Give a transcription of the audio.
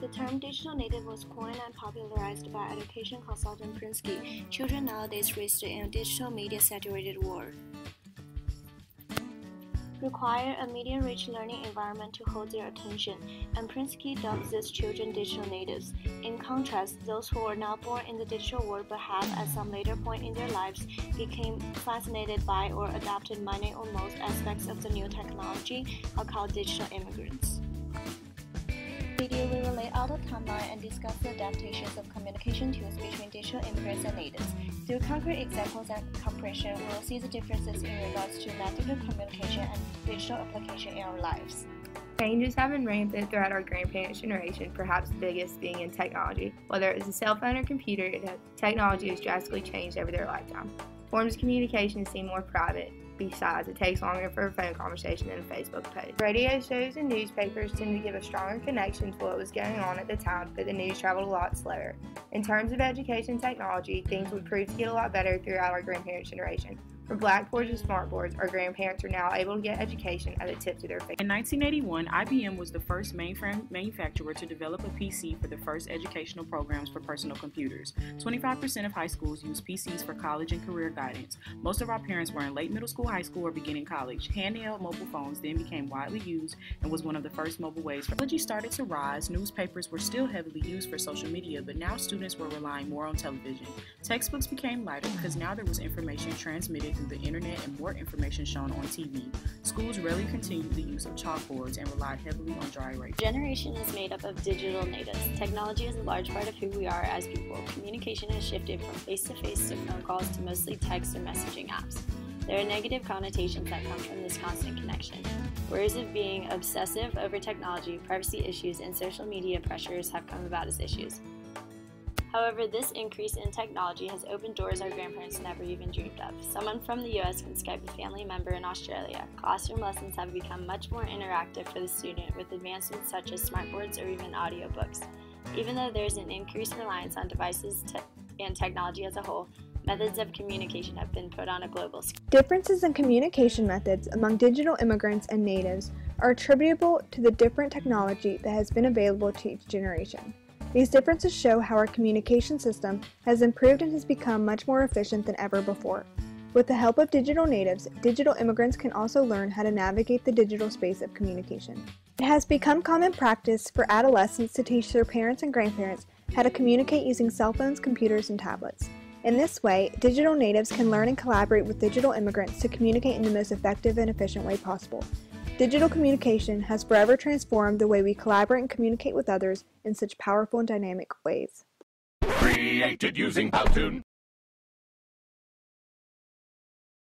The term digital native was coined and popularized by education consultant Prinsky. Children nowadays raised in a digital media saturated world require a media-rich learning environment to hold their attention, and Prinsky dubs these children digital natives. In contrast, those who were not born in the digital world but have, at some later point in their lives, became fascinated by or adopted many or most aspects of the new technology are called digital immigrants. In this video, we will lay out a timeline and discuss the adaptations of communication tools between digital immigrants and natives. Through concrete examples and comparison, we will see the differences in regards to method of communication and digital application in our lives. Changes have been rampant throughout our grandparents' generation, perhaps the biggest being in technology. Whether it was a cell phone or computer, technology has drastically changed over their lifetime. Forms of communication seem more private. Besides, it takes longer for a phone conversation than a Facebook post. Radio shows and newspapers tend to give a stronger connection to what was going on at the time, but the news traveled a lot slower. In terms of education technology, things would prove to get a lot better throughout our grandparents' generation. From blackboards to smartboards, our grandparents are now able to get education at the tips of their fingers. In 1981, IBM was the first mainframe manufacturer to develop a PC for the first educational programs for personal computers. 25% of high schools use PCs for college and career guidance. Most of our parents were in late middle school, high school, or beginning college. Handheld mobile phones then became widely used and was one of the first mobile ways. Technology started to rise. Newspapers were still heavily used for social media, but now students were relying more on television. Textbooks became lighter because now there was information transmitted through the internet and more information shown on TV. Schools rarely continued the use of chalkboards and relied heavily on dry erase. Generation is made up of digital natives. Technology is a large part of who we are as people. Communication has shifted from face-to-face to phone calls to mostly text or messaging apps. There are negative connotations that come from this constant connection. Worries of being obsessive over technology, privacy issues, and social media pressures have come about as issues. However, this increase in technology has opened doors our grandparents never even dreamed of. Someone from the US can Skype a family member in Australia. Classroom lessons have become much more interactive for the student with advancements such as smartboards or even audiobooks. Even though there is an increased reliance on devices and technology as a whole, methods of communication have been put on a global scale. Differences in communication methods among digital immigrants and natives are attributable to the different technology that has been available to each generation. These differences show how our communication system has improved and has become much more efficient than ever before. With the help of digital natives, digital immigrants can also learn how to navigate the digital space of communication. It has become common practice for adolescents to teach their parents and grandparents how to communicate using cell phones, computers, and tablets. In this way, digital natives can learn and collaborate with digital immigrants to communicate in the most effective and efficient way possible. Digital communication has forever transformed the way we collaborate and communicate with others in such powerful and dynamic ways. Created using Powtoon.